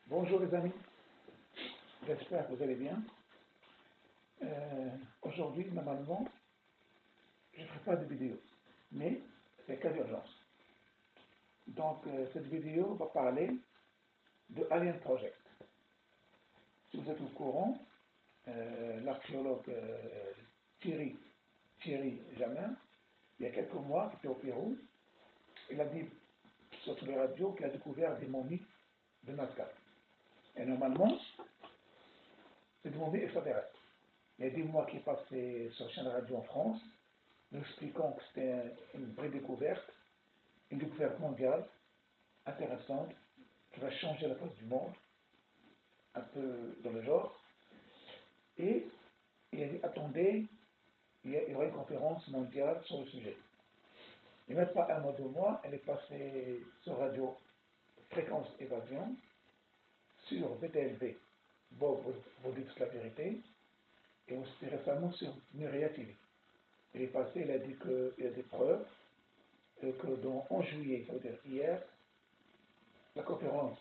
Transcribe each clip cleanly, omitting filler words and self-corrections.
Bonjour les amis, j'espère que vous allez bien. Aujourd'hui, normalement, je ne ferai pas de vidéo, mais c'est cas d'urgence. Donc, cette vidéo va parler de Alien Project. Si vous êtes au courant, l'archéologue Thierry, Thierry Jamin, il y a quelques mois, qui était au Pérou, il a dit sur tous les radios qu'il a découvert des momies de Nazca. Et normalement, c'est des momies extraterrestres. Il y a des mois qui est passé sur chaîne radio en France, nous expliquant que c'était une vraie découverte, une découverte mondiale, intéressante, qui va changer la face du monde, un peu dans le genre. Et il a dit, attendez, il y aura une conférence mondiale sur le sujet. Et même pas un mois, 2 mois, elle est passée sur radio Fréquence Évasion, sur VTLV, Bob vous dites la vérité, et aussi récemment sur Nuria TV. Il est passé, il a dit qu'il y a des preuves que dans 11 juillet, ça veut dire hier, la conférence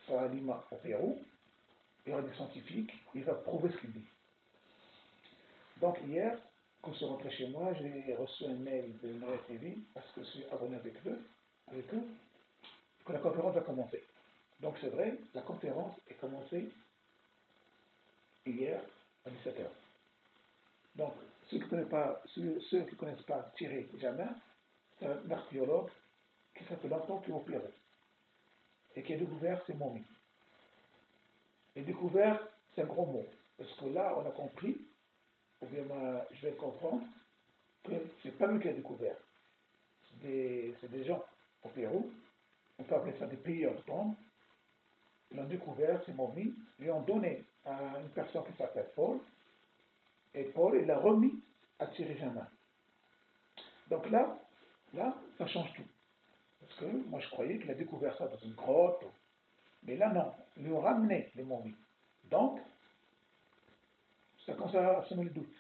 sera à Lima, au Pérou, il y aura des scientifiques, il va prouver ce qu'il dit. Donc hier, quand je suis rentré chez moi, j'ai reçu un mail de Nuria TV, parce que je suis abonné avec eux, que la conférence va commencer. Donc c'est vrai, la conférence est commencée hier à 17h. Donc ceux qui ne connaissent pas Thierry Jamin, c'est un archéologue qui s'appelle longtemps qui est au Pérou et qui a découvert ces momies. Et découvert, c'est un gros mot, parce que là on a compris, ou bien je vais comprendre, que c'est pas lui qui a découvert. C'est des gens au Pérou, on peut appeler ça des pilleurs de tombes, ils ont découvert ces momies, ils lui ont donné à une personne qui s'appelle Paul, et Paul, il l'a remis à Thierry Jamin. Donc là, ça change tout. Parce que moi, je croyais qu'il a découvert ça dans une grotte. Mais là, non. Ils lui ont ramené les momies. Donc, ça commence à semer le doute.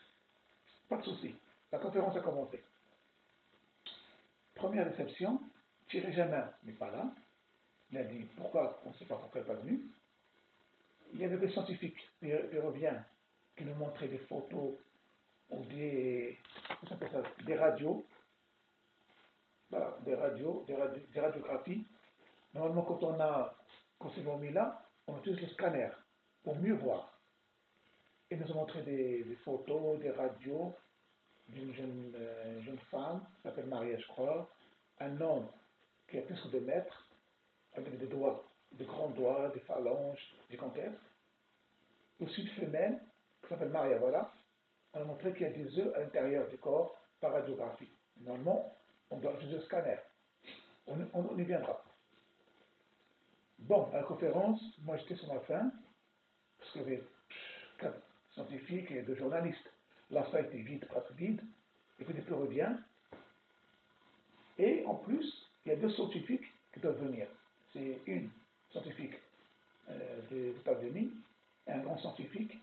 Pas de souci. La conférence a commencé. Première déception, Thierry Jamin n'est pas là. Il a dit pourquoi, on ne sait pas pourquoi il n'est pas venu. Il y avait des scientifiques péruviens qui nous montraient des photos ou des radios, voilà, des radiographies. Normalement, quand c'est mis là, on utilise le scanner pour mieux voir. Ils nous ont montré des photos, des radios d'une jeune femme, qui s'appelle Maria, je crois, un homme qui a plus que 2 mètres, avec des doigts, de grands doigts, des phalanges gigantesques. Aussi une femelle, qui s'appelle Maria, voilà. On a montré qu'il y a des œufs à l'intérieur du corps par radiographie. Normalement, on doit utiliser le scanner. On y viendra. Bon, à la conférence, moi j'étais sur ma faim, parce qu'il y avait 4 scientifiques et 2 journalistes. La salle était vide, presque vide, et puis des péruviens. Et en plus, il y a 2 scientifiques qui doivent venir. C'est une scientifique des États-Unis et un grand scientifique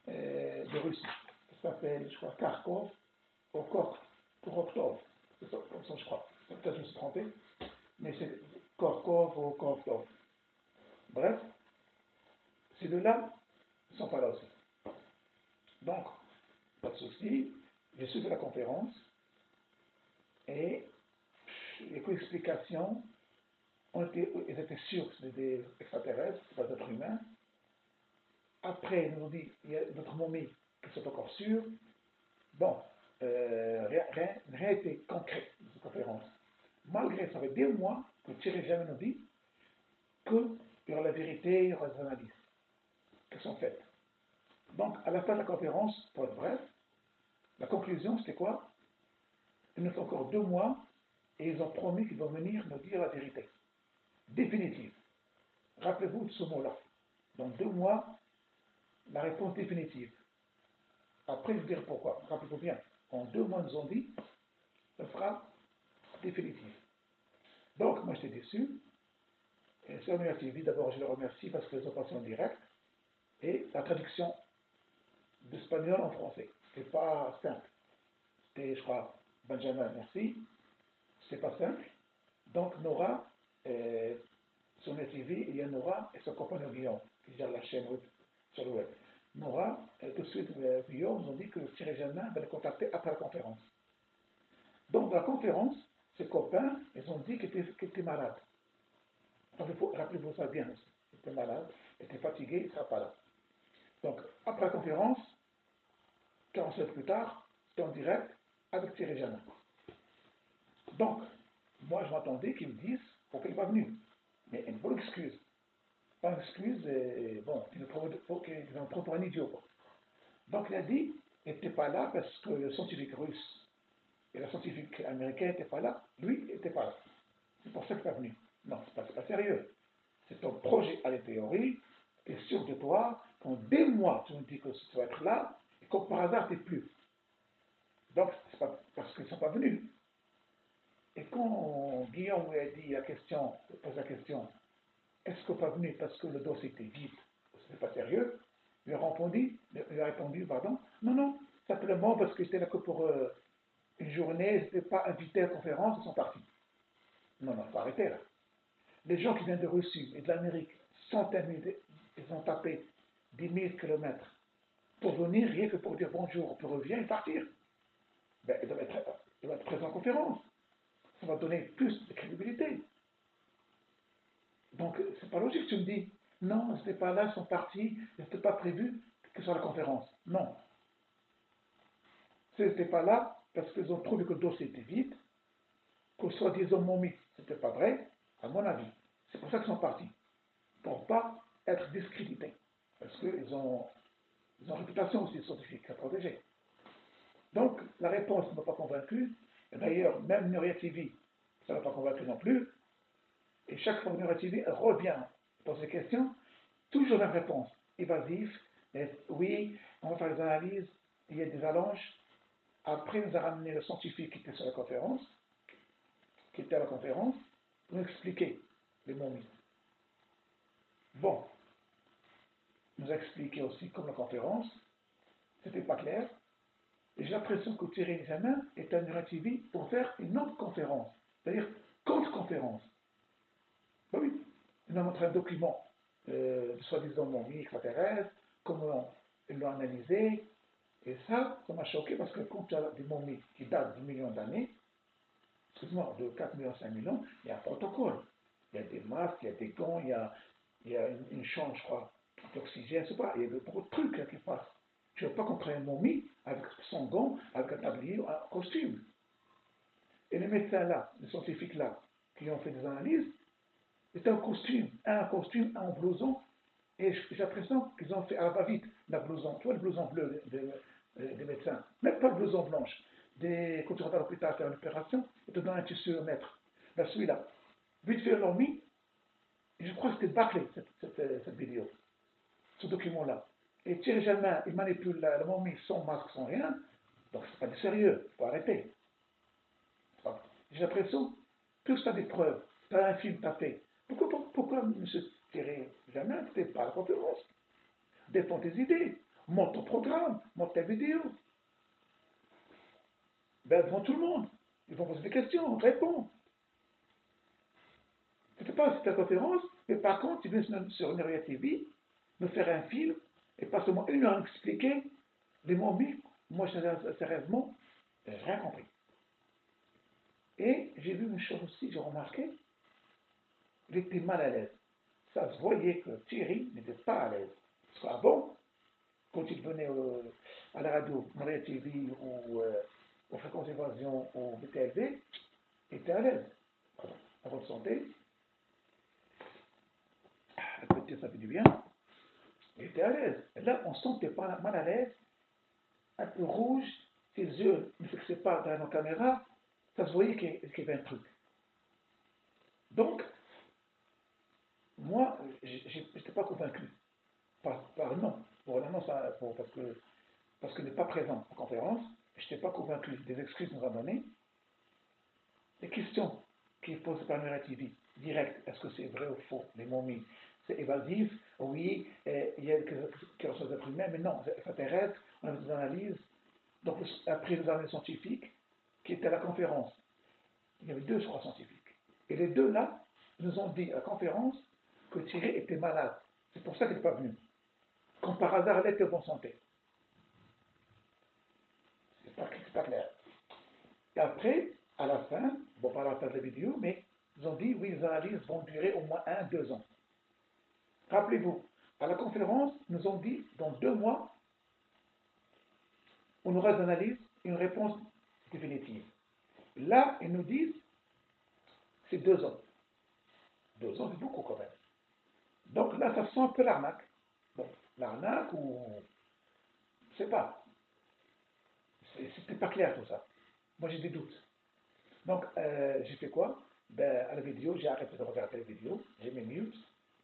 de Russie. Ça s'appelle, je crois, Kharkov ou Korokhtov. C'est ça, comme ça, je crois. Peut-être que je me suis trompé, mais c'est Kharkov ou Korokhtov. Bref, ces deux-là ne sont pas là aussi. Donc, pas de souci, j'ai suivi la conférence et les co-explications ils étaient sûrs que c'était des extraterrestres, pas des êtres humains. Après, ils nous ont dit il y a d'autres momies qui sont encore sûres. Bon, rien n'a été concret dans cette conférence. Malgré ça fait des mois que Thierry Jamais nous dit qu'il y aura la vérité, il y aura des analyses qui sont faites. Donc, à la fin de la conférence, pour être bref, la conclusion, c'était quoi? Il nous faut encore 2 mois et ils ont promis qu'ils vont venir nous dire la vérité. Définitive. Rappelez-vous de ce mot-là. Dans 2 mois, la réponse définitive. Après, je vous dirai pourquoi. Rappelez-vous bien. En 2 mois, ils nous ont dit, ce sera définitif. Donc, moi, j'étais déçu. Et sur TV, d'abord, je les remercie parce qu'ils ont passé en direct. Et la traduction d'espagnol en français. C'est pas simple. C'était, je crois, Benjamin, merci. C'est pas simple. Donc, Nora, sur NetTV, il y a Nora et son compagnon Guillaume, qui gère la chaîne web, sur le web. Nora, tout de suite, Guillaume nous ont dit que Thierry Germain va le contacter après la conférence. Donc, dans la conférence, ses copains, ils ont dit qu'il était malade. Rappelez-vous ça bien aussi. Il était malade, il était fatigué, il ne sera pas là. Donc, après la conférence, 40 minutes plus tard, c'était en direct avec Thierry Germain. Donc, moi, je m'attendais qu'ils me disent pourquoi il n'est pas venu. Mais une bonne excuse. Pas une excuse, bon, il nous prend pour un idiot. Quoi. Donc, il a dit qu'il n'était pas là parce que le scientifique russe et le scientifique américain n'étaient pas là. Lui, il n'était pas là. C'est pour ça qu'il n'est pas venu. Non, c'est pas sérieux. C'est ton projet à la théorie, tu es sûr de toi, quand des mois tu me dis que tu vas être là, et comme par hasard, tu n'es plus. Donc, c'est pas parce qu'ils ne sont pas venus. Et quand Guillaume lui a dit pose la question, est-ce qu'on n'est pas venu parce que le dossier était vide, c'est pas sérieux, il a répondu, pardon, non, non, simplement parce que j'étais là que pour une journée, ils n'étaient pas invités à la conférence, ils sont partis. Non, non, il faut arrêter là. Les gens qui viennent de Russie et de l'Amérique, centaines de milliers, ils ont tapé 10 000 kilomètres pour venir, rien que pour dire bonjour, pour revenir et partir. Ben, ils doivent être présents en conférence. Ça va donner plus de crédibilité. Donc, c'est pas logique, tu me dis, non, ils n'étaient pas là, ils sont partis, ils n'étaient pas prévus que sur la conférence. Non. Ils n'étaient pas là parce qu'ils ont trouvé que le dossier était vide, que soi-disant momie, c'était pas vrai, à mon avis. C'est pour ça qu'ils sont partis. Pour ne pas être discrédités. Parce qu'ils ont une réputation aussi scientifique à protéger. Donc, la réponse ne m'a pas convaincu. D'ailleurs, même Nuria TV, ça ne m'a pas convaincu non plus. Et chaque fois que Nuria TV revient pose des questions, toujours la réponse évasive. Oui, on va faire des analyses, il y a des allonges. Après, il nous a ramené le scientifique qui était sur la conférence, qui était à la conférence, pour nous expliquer les momies. Bon, il nous a expliqué aussi, comme la conférence, c'était pas clair. Et j'ai l'impression que Thierry Germain est à Nuria TV pour faire une autre conférence, c'est-à-dire contre-conférence. Ben oui, il m'a montré un document, soi-disant momie extraterrestre, comment ils l'ont analysé, et ça m'a choqué parce que quand tu as des momies qui datent de millions d'années, excuse-moi, de 4 millions, 5 millions, il y a un protocole. Il y a des masques, il y a des gants, il y a une chambre, je crois, d'oxygène, je sais pas, il y a beaucoup de trucs là, qui passent. Je ne veux pas qu'on prenne une momie avec son gant, avec un tablier, un costume. Et les médecins là, les scientifiques là, qui ont fait des analyses, c'était un costume, un blouson, et j'ai l'impression qu'ils ont fait à la va-vite, la blouson, tu vois le blouson bleu des médecins, même pas le blouson blanche. Quand tu rentres à l'hôpital faire une opération, ils te donnent un tissu à mettre. Là, celui-là. Vite fait, l'ont mis, et je crois que c'était bâclé, cette vidéo, ce document-là. Et Thierry Germain, il manipule la momie sans masque, sans rien, donc c'est pas du sérieux, il faut arrêter. J'ai l'impression que tu as des preuves, tu as un film, tu as fait. Pourquoi M. Thierry Germain, tu n'es pas à la conférence? Défends tes idées, monte ton programme, monte ta vidéo. Ben, devant tout le monde. Ils vont poser des questions, réponds. Tu ne fais pas cette conférence, mais par contre, tu viens sur Nuria TV me faire un film et pas seulement une heure à expliquer les momies. Moi, sérieusement, j'ai rien compris. Et j'ai vu une chose aussi, j'ai remarqué, il était mal à l'aise. Ça se voyait que Thierry n'était pas à l'aise. Parce qu'avant, quand il venait à la radio, Nuria TV ou aux fréquences d'évasion ou BTLV, il était à l'aise. Avant de santé, à côté, ça fait du bien. Il était à l'aise. Et là, on sentait pas mal à l'aise, un peu rouge, ses yeux ne fixaient pas dans la caméra, ça se voyait qu'il y avait un truc. Donc, moi, je n'étais pas convaincu. Par non. Pour la non, parce qu'il n'est pas présent en conférence, je n'étais pas convaincu des excuses qu'on nous a données. Les questions qui est posées par Nuria TV, direct, est-ce que c'est vrai ou faux, les momies, c'est évasif, oui, il y a quelque chose d'être humain, mais non, c'est extraterrestre, on a des analyses. Donc, après les analyses scientifiques, qui étaient à la conférence, il y avait deux, je crois, scientifiques. Et les deux là, nous ont dit à la conférence que Thierry était malade. C'est pour ça qu'il n'est pas venu. Comme par hasard, elle était en bonne santé. C'est pas clair. Et après, à la fin, bon, pas à la fin de la vidéo, mais ils ont dit, oui, les analyses vont durer au moins 1, 2 ans. Rappelez-vous, à la conférence, ils nous ont dit, dans 2 mois, on aura des analyses et une réponse définitive. Là, ils nous disent, c'est 2 ans. 2 ans, c'est beaucoup quand même. Donc là, ça sent un peu l'arnaque. Bon, l'arnaque ou, je sais pas, c'était pas clair tout ça. Moi, j'ai des doutes. Donc, j'ai fait quoi? Ben, à la vidéo, j'ai arrêté de regarder la vidéo, j'ai mis mute,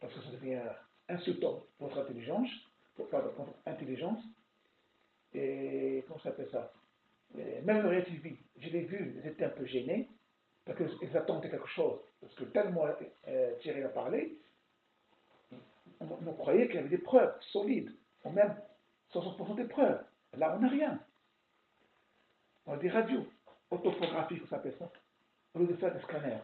parce que ça devient insultant pour votre intelligence, pour votre intelligence, et comment ça s'appelle ça? Et même le RTV, je l'ai vu, ils étaient un peu gênés, parce qu'ils attendaient quelque chose, parce que tellement Thierry a parlé, on croyait qu'il y avait des preuves solides, ou même 60% des preuves. Là, on n'a rien. On a des radios autophotographiques, ça s'appelle ça, au lieu de faire des scanners.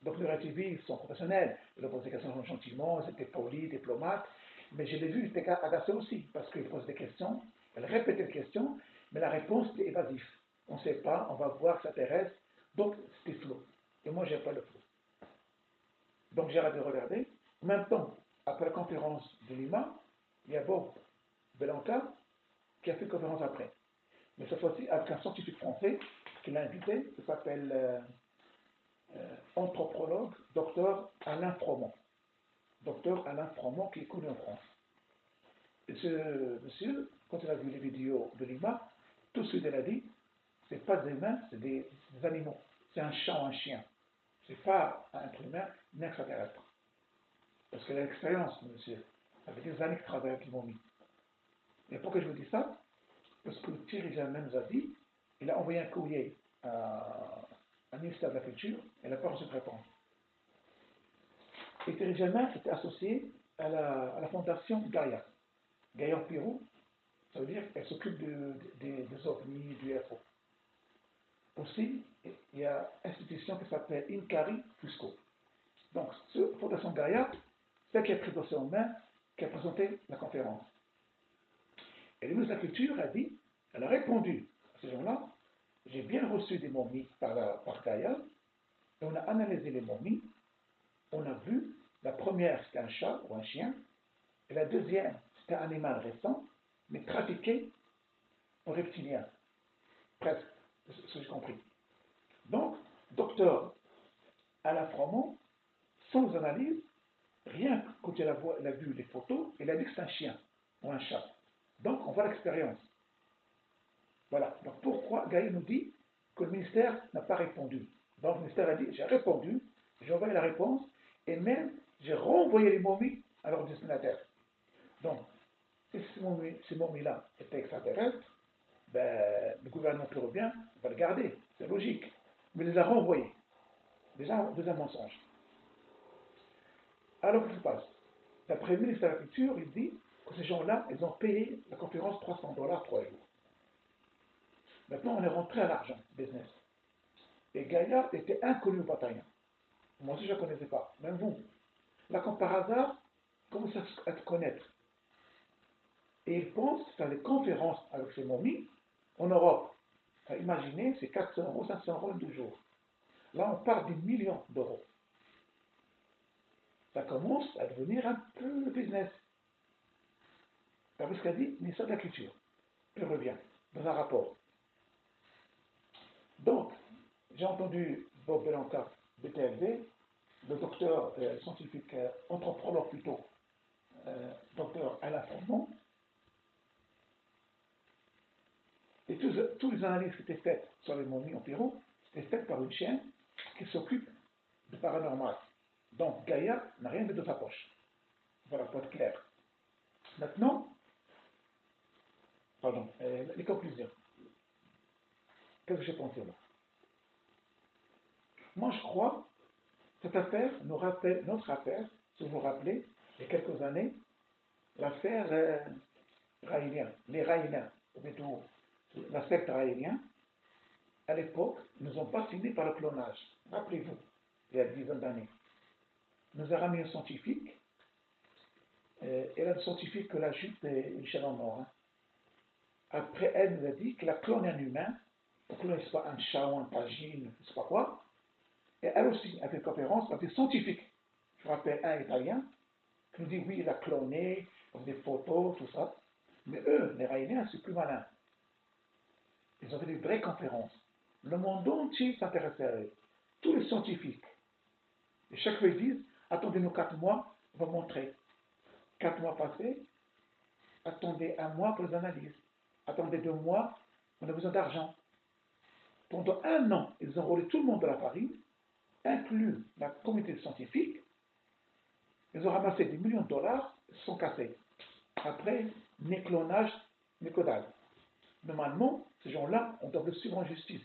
Donc les TV, ils sont professionnels. Ils ont posé des questions gentiment, ils étaient polis, diplomates. Mais je l'ai vu, ils étaient agacés aussi, parce qu'ils posent des questions, ils répètent les questions, mais la réponse est évasive. On ne sait pas, on va voir, ça intéresse. Donc c'était flou. Et moi, je n'aime pas le flou. Donc j'ai arrêté de regarder. En même temps, après la conférence de Lima, il y a Bob Belanca qui a fait une conférence après. Mais cette fois-ci avec un scientifique français qui l'a invité, qui s'appelle anthropologue, docteur Alain Froment. Docteur Alain Froment qui est connu en France. Et ce monsieur, quand il a vu les vidéos de Lima, tout ce qu'il a dit, c'est pas des humains, c'est des animaux. C'est un chat ou un chien. C'est pas un être humain, ni un extraterrestre. Parce qu'il a l'expérience, monsieur. Ça fait des années qu'il travaille avec les momies. Et pourquoi je vous dis ça? Parce que Thierry Germain nous a dit, il a envoyé un courrier à ministère de la Culture, et il n'a pas reçu de réponse. Et Thierry Germain était associé à la fondation Gaïa. Gaïa Pirou, ça veut dire qu'elle s'occupe des ovnis, du UFO. Aussi, il y a une institution qui s'appelle Incari Fusco. Donc, cette fondation Gaïa, c'est elle qui a pris le dossier en main, qui a présenté la conférence. Et le ministre de la Culture a dit, elle a répondu à ces gens-là, j'ai bien reçu des momies par Gaïa, et on a analysé les momies, on a vu, la première c'était un chat ou un chien, et la deuxième c'était un animal récent, mais trafiqué en reptilien, presque, c'est ce que j'ai compris. Donc, docteur Alain Froment, sans analyse, rien que quand il a vu les photos, il a dit que c'est un chien ou un chat. Donc, on voit l'expérience. Voilà. Donc, pourquoi Gaïa nous dit que le ministère n'a pas répondu? Donc, le ministère a dit, j'ai répondu, j'ai envoyé la réponse, et même, j'ai renvoyé les momies à leur destinataire. Donc, si ces momies-là étaient extraterrestres, ben, le gouvernement péruvien va le garder, c'est logique. Mais il les a renvoyés. Déjà, un mensonge. Alors, qu'est-ce qui se passe? D'après le ministère de la Culture, il dit que ces gens-là, ils ont payé la conférence $300 3 jours. Maintenant, on est rentré à l'argent, business. Et Gaillard était inconnu au bataillon. Moi aussi, je ne le connaissais pas, même vous. Là, comme par hasard, commence à te connaître. Et il pense faire des conférences avec ses momies en Europe. Imaginez, c'est 400 euros, 500 euros en 2 jours. Là, on parle des millions d'euros. Ça commence à devenir un peu le business. Vous savez ce qu'a dit le ministère de la Culture? Il revient dans un rapport. Donc, j'ai entendu Bob Belanca, BTLV, le docteur scientifique, anthropologue plutôt, docteur Alain Froment, et toutes les analyses qui étaient faites sur les momies en Pérou, étaient faites par une chaîne qui s'occupe de paranormal. Donc, Gaïa n'a rien vu de sa poche. Voilà, pour être clair. Maintenant, pardon, les conclusions. Qu'est-ce que j'ai pensé là? Moi, je crois que cette affaire nous rappelle notre affaire, si vous vous rappelez, il y a quelques années, l'affaire raélien, les Raéliens, ou plutôt la secte raélien, à l'époque, nous ont fascinés par le clonage. Rappelez-vous, il y a 10 ans d'années. nous a ramené un scientifique, et là, le scientifique que la chute est Michel en mort. Hein. Après, elle nous a dit qu'elle a cloné un humain, pour cloner, c'est pas un chat ou un pagine, je sais pas quoi. Et elle aussi a fait une conférence avec des scientifiques. Je me rappelle un italien qui nous dit oui, il a cloné, des photos, tout ça. Mais eux, les Raéliens, c'est plus malin. Ils ont fait des vraies conférences. Le monde entier s'intéressait à eux. Tous les scientifiques. Et chaque fois, ils disent attendez-nous 4 mois, on va montrer. 4 mois passés, attendez un mois pour les analyses. Attendez 2 mois, on a besoin d'argent. Pendant un an, ils ont enrôlé tout le monde de la farine, inclus la communauté scientifique. Ils ont ramassé des millions de dollars, ils se sont cassés. Après, ni clonage, ni codage. Normalement, ces gens-là, on doit le suivre en justice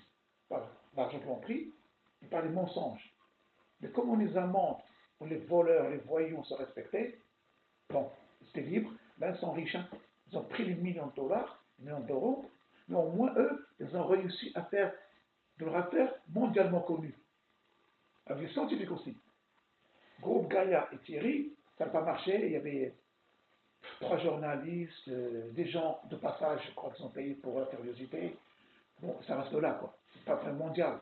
par l'argent qu'ils ont pris et par les mensonges. Mais comme on les amende, où les voleurs, les voyous sont respectés, bon, c'était libre, là ils sont riches, hein. Ils ont pris les millions de dollars, les millions d'euros, mais au moins eux, ils ont réussi à faire de leur affaire mondialement connue. Avec les scientifiques aussi. Groupe Gaïa et Thierry, ça n'a pas marché, il y avait 3 journalistes, des gens de passage, je crois qu'ils ont payé pour la curiosité. Bon, ça reste là, quoi. C'est pas très mondial.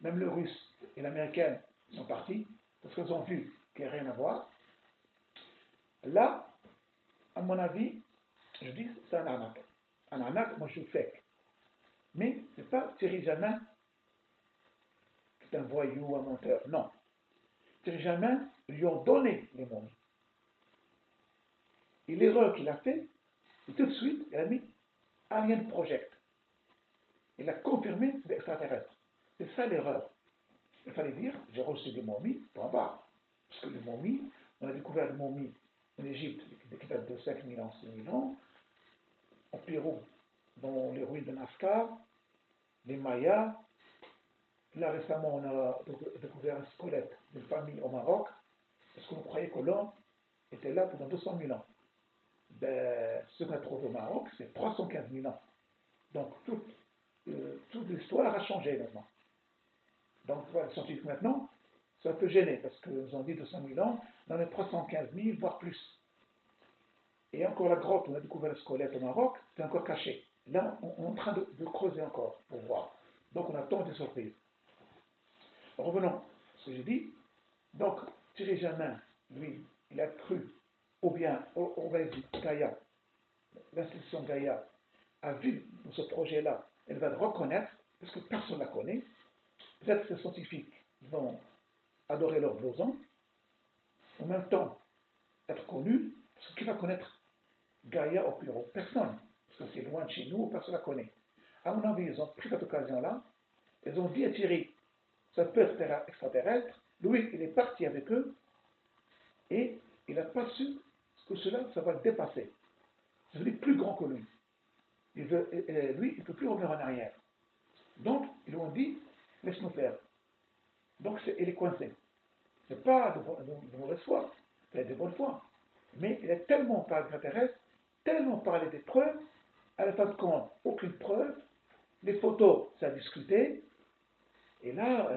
Même le russe et l'américaine sont partis parce qu'ils ont vu qu'il n'y a rien à voir. Là, à mon avis, je dis c'est un arnaque. Un arnaque, moi je suis fake. Mais ce n'est pas Thierry Jamin qui est un voyou, un menteur. Non. Thierry Jamin lui ont donné les momies. Et l'erreur qu'il a fait, c'est tout de suite, il a mis Alien Project. Il a confirmé que c'est extraterrestre. C'est ça l'erreur. Il fallait dire, j'ai reçu des momies, point barre. Parce que les momies, on a découvert des momies en Égypte qui datent de 5000 ans, 6000 ans, au Pérou, dans les ruines de Nazca, les Mayas. Là récemment, on a découvert un squelette d'une famille au Maroc, parce qu'on croyait que l'homme était là pendant 200 000 ans. Ben, ce qu'on a trouvé au Maroc, c'est 315 000 ans. Donc toute l'histoire a changé maintenant. Donc voilà, les scientifiques maintenant, c'est un peu gêné, parce qu'ils ont dit 200 000 ans, on en est 315 000, voire plus. Et encore la grotte, on a découvert le squelette au Maroc, c'est encore caché. Là, on est en train de creuser encore pour voir. Donc on attend des surprises. Revenons à ce que j'ai dit. Donc, Thierry Jamin, lui, il a cru, ou bien, on va dire, Gaïa, l'institution Gaïa, a vu dans ce projet-là, elle va le reconnaître, parce que personne ne la connaît. Peut-être que les scientifiques vont adorer leur boson, en même temps être connus, parce que qui va connaître Gaïa au bureau? Personne, parce que c'est loin de chez nous, personne ne la connaît. À mon avis, ils ont pris cette occasion-là, ils ont dit à Thierry, ça peut être extraterrestre, lui, il est parti avec eux, et il n'a pas su que cela, ça va le dépasser. C'est devenu plus grand que lui. Lui, il ne peut plus revenir en arrière. Donc, ils lui ont dit, laisse-nous faire. Donc, il est coincé. Ce n'est pas de mauvaise foi, c'est de bonne foi. Mais il a tellement parlé d'extraterrestres, tellement parlé des preuves, à la fin de compte, aucune preuve, les photos, ça a discuté, et là,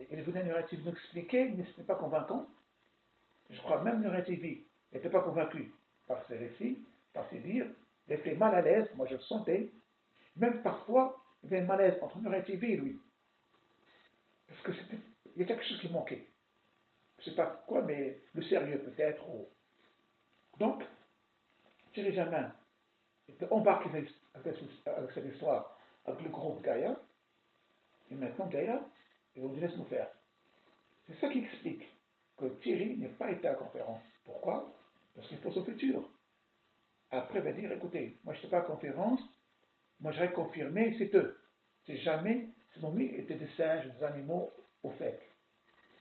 il est venu à Nurativ nous expliquer, mais ce n'était pas convaincant. Je crois même Nurativ n'était pas convaincu par ses récits, par ses dires, il était mal à l'aise, moi je le sentais, même parfois, il y avait un malaise entre Nurativ et lui, parce que il y a quelque chose qui manquait. Je ne sais pas quoi, mais le sérieux peut-être. Donc, Thierry Jamin était embarqué avec cette histoire, avec le groupe Gaïa, et maintenant Gaïa, ils vont dire laisse-nous faire. C'est ça qui explique que Thierry n'ait pas été à la conférence. Pourquoi? Parce qu'il faut son futur. Après, il va dire écoutez, moi je ne suis pas à la conférence, moi j'aurais confirmé, c'est eux. C'est jamais, ces momies étaient des singes, des animaux au fait.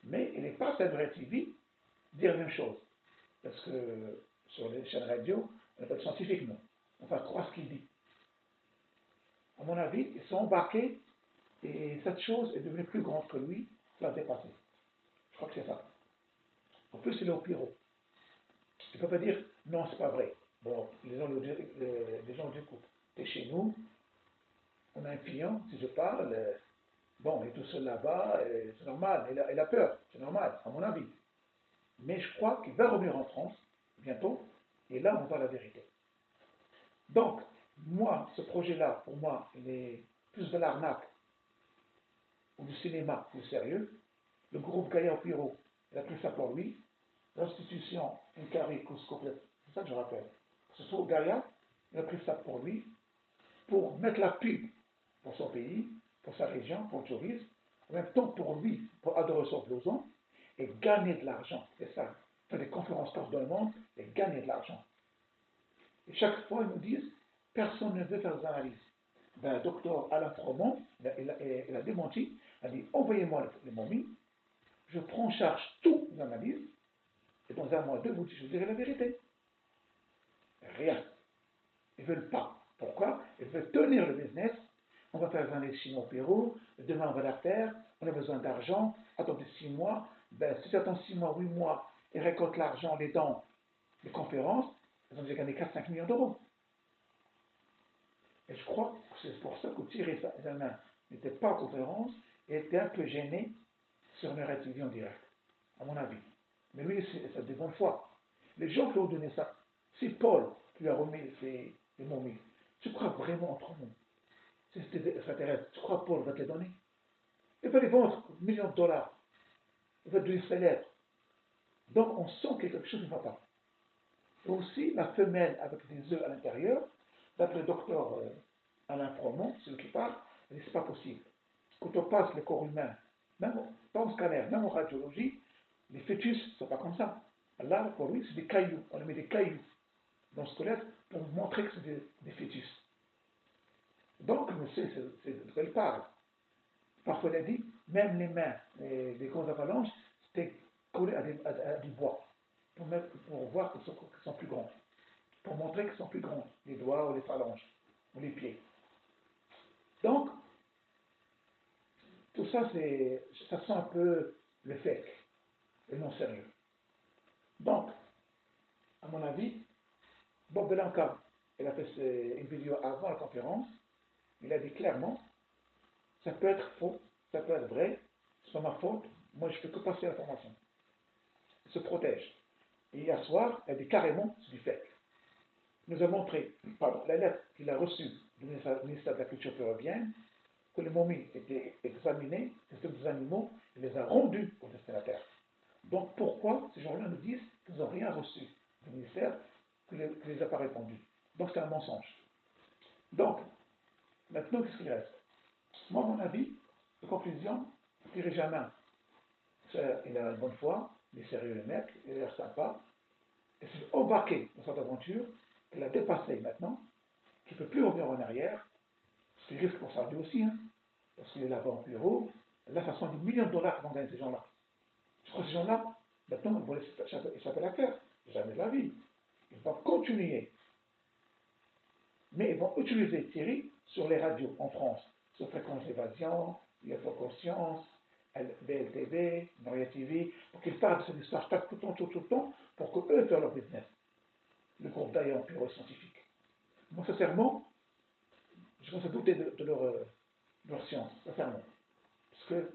Mais il n'est pas à la TV dire la même chose. Parce que sur les chaînes radio, on n'est pas de scientifique, non. On va croire ce qu'il dit. À mon avis, ils sont embarqués et cette chose est devenue plus grande que lui, ça l'a dépassé. Je crois que c'est ça. En plus, il est au Pyrrhot. Tu ne peux pas dire non, c'est pas vrai. Bon, les gens disent écoute, tu es chez nous, on a un client, si je parle, bon, il est tout seul là-bas, c'est normal, il a peur, c'est normal, à mon avis. Mais je crois qu'il va revenir en France bientôt, et là, on voit la vérité. Donc, moi, ce projet-là, pour moi, il est plus de l'arnaque ou du cinéma plus sérieux. Le groupe Gaillard Piro, il a pris ça pour lui. L'institution Incari Cusco, c'est ça que je rappelle. Ce soit Gaillard, il a pris ça pour lui, pour mettre la pub pour son pays, pour sa région, pour le tourisme, en même temps pour lui, pour adorer son blouson, et gagner de l'argent. C'est ça. Faire des conférences partout dans le monde et gagner de l'argent. Et chaque fois, ils nous disent, personne ne veut faire des analyses. Ben, le docteur Alain Fromont, il a démenti, il a dit, envoyez-moi les momies, je prends en charge toutes les analyses, et dans un mois, deux, je vous dirai la vérité. Rien. Ils ne veulent pas. Pourquoi? Ils veulent tenir le business. On va faire des analyses chinois au Pérou, demain on va la faire, on a besoin d'argent, attendez 6 mois. Ben, si tu attends 6 mois, 8 mois, et récolte l'argent, les dons, les conférences, ils ont déjà gagné 4-5 millions d'euros. Et je crois que c'est pour ça que Thierry Zanin n'était pas en conférence et était un peu gêné sur mes TV en direct, à mon avis. Mais lui, c'est de bonne foi. Les gens qui ont donné ça, si Paul lui a remis les momies, tu crois vraiment entre nous? Si c'était extraterrestre, tu crois Paul va te les donner? Il va les vendre millions de dollars. Il va devenir célèbre. Donc on sent que quelque chose ne va pas. Et aussi, la femelle avec des œufs à l'intérieur, d'après le docteur Alain Fromont, celui qui parle, il dit c'est pas possible. Quand on passe le corps humain, même pas en scanner, même en radiologie, les fœtus ne sont pas comme ça. Là, pour lui, c'est des cailloux. On met des cailloux dans le squelette pour montrer que c'est des fœtus. Donc, le monsieur, c'est de quoi il parle. Parfois, il a dit, même les mains des grosses avalanches, c'était collé à du bois pour voir qu'ils sont plus grands. Pour montrer qu'ils sont plus grands, les doigts ou les phalanges, ou les pieds. Donc, tout ça, ça sent un peu le fake, et non sérieux. Donc, à mon avis, Bob Belanca, il a fait une vidéo avant la conférence, il a dit clairement, ça peut être faux, ça peut être vrai, c'est pas ma faute, moi je ne peux que passer l'information. Il se protège. Et hier soir, il a dit carrément, c'est du fake. Il nous a montré, pardon, la lettre qu'il a reçue du ministère de la Culture péruvienne, que les momies étaient examinées, c'était des animaux, il les a rendus aux destinataires. Donc pourquoi ces gens-là nous disent qu'ils n'ont rien reçu du ministère, que les a pas répondu? Donc c'est un mensonge. Donc, maintenant, qu'est-ce qu'il reste? Moi, à mon avis, de conclusion, Thierry Jamin, il a une bonne foi, il est sérieux le mec, il a l'air sympa, et s'est embarqué dans cette aventure, qu'il a dépassé maintenant, qu'il ne peut plus revenir en arrière, parce qu'il risque pour ça lui aussi, hein, parce qu'il est là-bas en bureau, là, ça sont des millions de dollars qu'ils vont gagner ces gens-là. Je crois que ces gens-là, maintenant, ils vont échapper la terre, jamais de la vie. Ils vont continuer. Mais ils vont utiliser Thierry sur les radios en France, sur Fréquence Évasion, UFO Conscience, BLTV, Noria TV, pour qu'ils parlent de cette histoire tout le temps, pour qu'eux fassent leur business. Le groupe d'ailleurs pure scientifique. Moi, sincèrement, je commence à douter de leur science, sincèrement. Parce que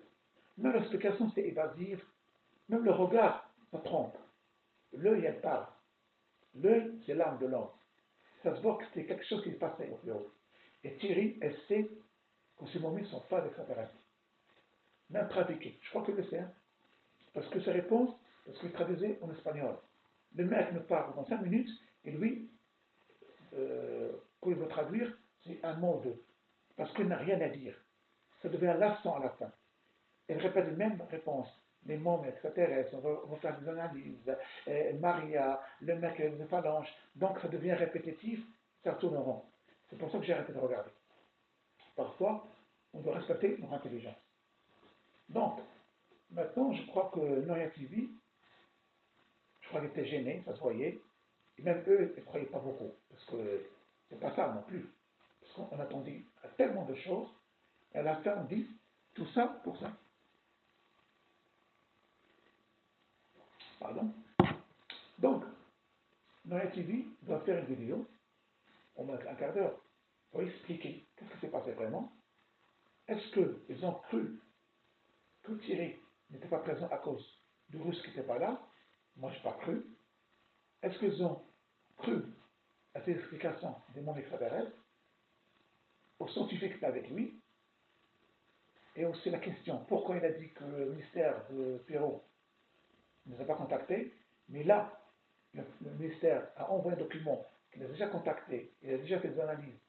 même l'explication, c'est évasive, même le regard, ça trompe. L'œil, elle parle. L'œil, c'est l'âme de l'homme. Ça se voit que c'est quelque chose qui se passait au plus haut. Et Thierry, elle sait que ces momies ne sont pas extraterrestres. Même trafiqués. Je crois que le sait. Hein. Parce que ses réponses, parce qu'il traduisait en espagnol. Le mec me parle dans 5 minutes, et lui, quand il veut traduire, c'est un mot ou deux. Parce qu'il n'a rien à dire. Ça devient lassant à la fin. Elle répète les mêmes réponses. Les mômes extraterrestres, on va faire des analyses, Maria, le mec avec des phalanges. Donc ça devient répétitif, ça tourne en rond. C'est pour ça que j'ai arrêté de regarder. Parfois, on doit respecter notre intelligence. Donc, maintenant, je crois que Noria TV, je crois qu'ils étaient gênés, ça se voyait. Et même eux, ils ne croyaient pas beaucoup. Parce que c'est pas ça non plus. Parce qu'on attendait à tellement de choses. Et à la fin, on dit tout ça pour ça. Pardon. Donc, Noria TV doit faire une vidéo, au moins un quart d'heure, pour expliquer qu'est-ce qui s'est passé vraiment. Est-ce qu'ils ont cru que Thierry n'était pas présent à cause du russe qui n'était pas là? Moi, je n'ai pas cru. Est-ce qu'ils ont cru à ces explications des mondes extraterrestres, aux scientifiques qui étaient avec lui, et aussi la question pourquoi il a dit que le ministère de Pérou ne les a pas contactés, mais là, le ministère a envoyé un document qu'il a déjà contacté, il a déjà fait des analyses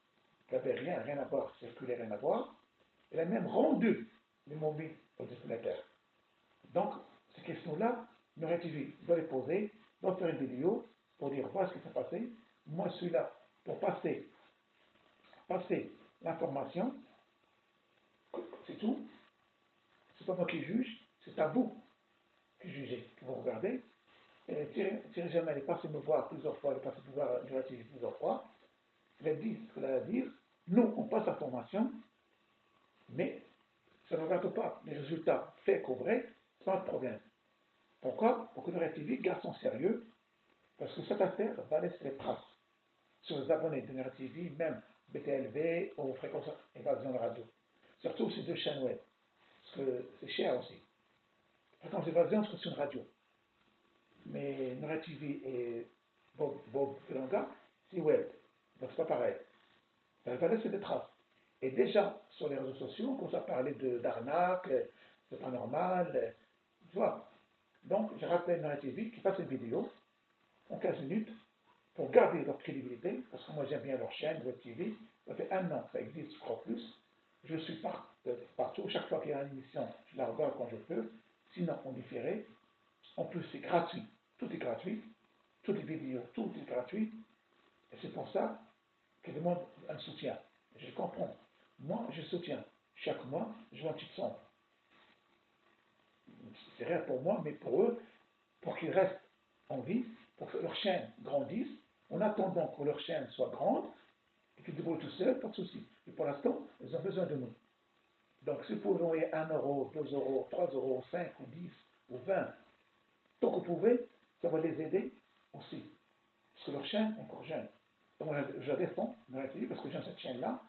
qui n'avaient rien à voir, circulaire, rien à voir, il a même rendu les mobiles au destinataire. Donc, ces questions-là, Noria TV doit les poser, doit faire une vidéo pour dire voilà ce qui s'est passé. Moi, je suis là pour passer l'information, c'est tout. C'est pas moi qui juge, c'est à vous qui jugez, que vous regardez. Thierry Jamel est passé me voir plusieurs fois, il est passé me voir Noria TV plusieurs fois. Il a dit ce qu'il a à dire. Nous, on passe l'information, mais ça ne regarde pas les résultats faits qu'au vrai, c'est pas de problème. Pourquoi? Pour que Noria TV garde son sérieux, parce que cette affaire va laisser des traces sur les abonnés de Noria TV, même BTLV ou Fréquence Évasion Radio. Surtout ces deux chaînes web, parce que c'est cher aussi. Fréquence Évasion, c'est une radio. Mais Noria TV et Bob Felanga, c'est web. Donc c'est pas pareil. Ça va laisser des traces. Et déjà, sur les réseaux sociaux, on commence à parler d'arnaque, c'est pas normal, tu vois. Donc, je rappelle Noria TV qui fasse une vidéo en 15 minutes pour garder leur crédibilité, parce que moi j'aime bien leur chaîne, Web TV. Ça fait un an que ça existe, je crois plus. Je suis partout, chaque fois qu'il y a une émission, je la regarde quand je peux. Sinon, on différait. En plus, c'est gratuit. Tout est gratuit. Toutes les vidéos, tout est gratuit. Et c'est pour ça qu'ils demandent un soutien. Je comprends. Moi, je soutiens. Chaque mois, je vois une petite somme. C'est rien pour moi, mais pour eux, pour qu'ils restent en vie, pour que leur chaîne grandisse, en attendant que leur chaîne soit grande et qu'ils débrouillent tout seuls, pas de souci. Et pour l'instant, ils ont besoin de nous. Donc, si vous pouvez envoyer 1 euro, 2 euros, 3 euros, 5 ou 10 ou 20, tant que vous pouvez, ça va les aider aussi. Parce que leur chaîne est encore jeune. Donc, je la défends, parce que j'aime cette chaîne-là.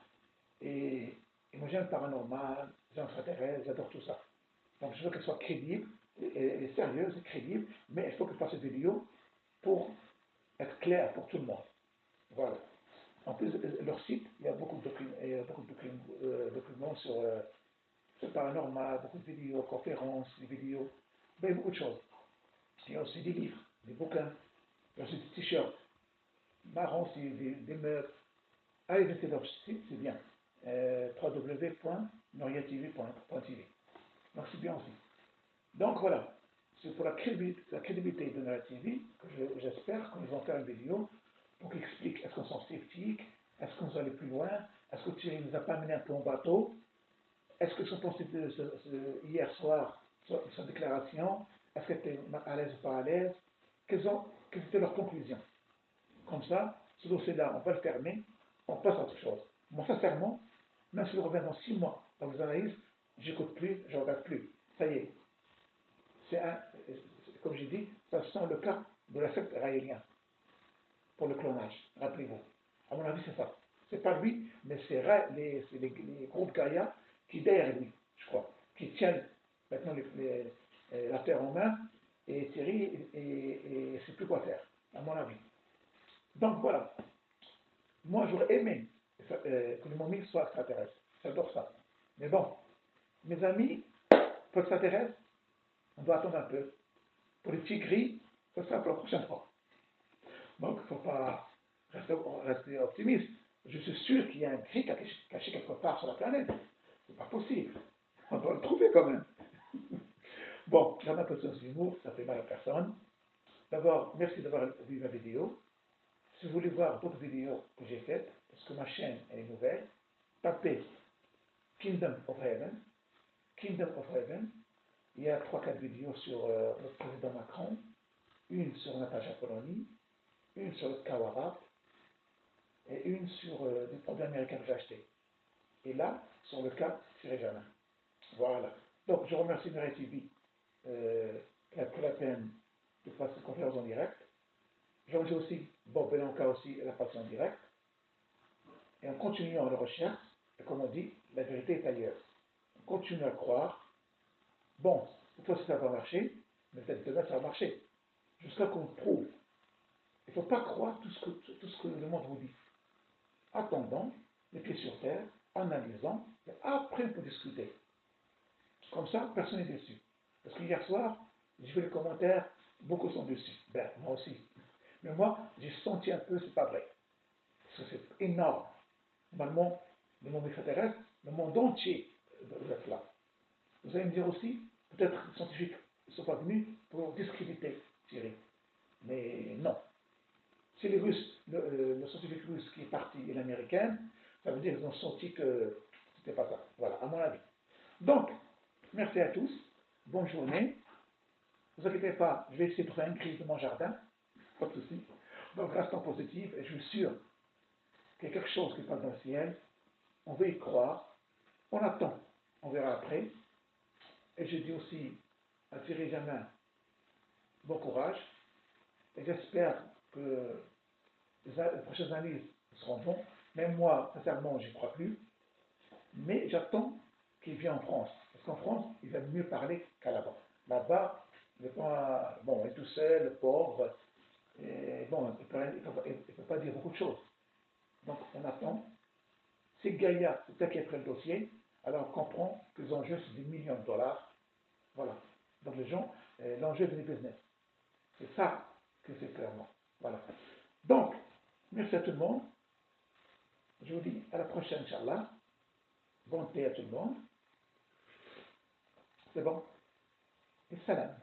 Et moi, j'aime le paranormal, j'aime extraterrestres, j'adore tout ça. Donc, je veux qu'elle soit crédible, et sérieuse et crédible, mais il faut que je fasse cette vidéo pour être clair pour tout le monde. Voilà. En plus, leur site, il y a beaucoup de documents sur le paranormal, beaucoup de vidéos, conférences, des vidéos, il y a beaucoup de choses. Il y a aussi des livres, des bouquins, il y a aussi des t-shirts, marrons, des meubles. Allez visiter leur site, c'est bien. www.noriatv.tv. Donc c'est bien aussi. Donc voilà, c'est pour la crédibilité de Noria TV que j'espère qu'ils vont faire une vidéo pour qu'ils expliquent est-ce qu'on sont sceptiques, est-ce qu'on va aller plus loin, est-ce que Thierry ne nous a pas amené un peu en bateau, est-ce que sont pensés hier soir sa déclaration, est-ce qu'elle était à l'aise ou pas à l'aise, quelles étaient leurs conclusions. Comme ça, ce dossier-là, on va le fermer, on passe à autre chose. Moi, sincèrement, même si je reviens dans 6 mois dans vos analyses, j'écoute plus, je ne regarde plus. Ça y est. Comme j'ai dit, ça sent le cas de la secte raélien pour le clonage. Rappelez-vous. À mon avis, c'est ça. C'est pas lui, mais c'est les groupes Gaïa qui derrière lui, je crois, qui tiennent maintenant la terre en main et Thierry et ne sait plus quoi faire, à mon avis. Donc voilà. Moi, j'aurais aimé que le momie soit extraterrestre. J'adore ça. Mais bon, mes amis, pour extraterrestre, on doit attendre un peu. Pour les petits gris, ça sera pour la prochaine fois. Donc, il ne faut pas rester optimiste. Je suis sûr qu'il y a un gris caché quelque part sur la planète. C'est pas possible. On doit le trouver quand même. Bon, j'en ai un peu de sens d'humour, ça fait mal à personne. D'abord, merci d'avoir vu ma vidéo. Si vous voulez voir d'autres vidéos que j'ai faites, parce que ma chaîne elle est nouvelle, tapez Kingdom of Heaven. Kingdom of Heaven. Il y a 3-4 vidéos sur le président Macron, une sur Natacha Polony, une sur le Kawarat, et une sur des produits américains que j'ai achetés. Et là, sur le cas Thierry Jamin. Voilà. Donc, je remercie Noria TV qui a pris la peine de faire cette conférence en direct. Je remercie aussi Bob Belanca aussi, la passion en direct. Et en continuant la recherche, et comme on dit, la vérité est ailleurs. On continue à croire. Bon, cette fois-ci ça va marcher, mais peut-être demain ça va marcher. jusqu'à qu'on prouve. Il ne faut pas croire tout ce que le monde vous dit. Attendons, les pieds sur terre, analysons, et après on peut discuter. Comme ça, personne n'est déçu. Parce que hier soir, j'ai vu les commentaires, beaucoup sont déçus. Ben, moi aussi. Mais moi, j'ai senti un peu, c'est pas vrai. Parce que c'est énorme. Normalement, le monde extraterrestre, le monde entier doit être là. Vous allez me dire aussi, peut-être que les scientifiques ne sont pas venus pour discréditer Thierry. Mais non. C'est les Russes, le scientifique russe qui est parti et l'américaine, ça veut dire qu'ils ont senti que c'était pas ça. Voilà, à mon avis. Donc, merci à tous. Bonne journée. Ne vous inquiétez pas, je vais essayer de trouver un cri de mon jardin. Pas de souci. Donc, restons positifs et je suis sûr qu'il y a quelque chose qui passe dans le ciel. On veut y croire. On attend. On verra après. Et je dis aussi à Thierry Jamin, bon courage. Et j'espère que les prochaines années seront bons. Même moi, sincèrement, j'y crois plus. Mais j'attends qu'il vienne en France. Parce qu'en France, il va mieux parler qu'à là-bas. Là-bas, il est pas, bon, il est tout seul, pauvre. Et bon, il ne peut pas dire beaucoup de choses. Donc, on attend. C'est Gaïa, c'est ça qui a pris le dossier. Alors, on comprend que les enjeux, c'est des millions de dollars. Voilà. Donc, les gens, l'enjeu, c'est les business. C'est ça que c'est clairement. Voilà. Donc, merci à tout le monde. Je vous dis à la prochaine, Inch'Allah. Bonne thé à tout le monde. C'est bon. Et salam.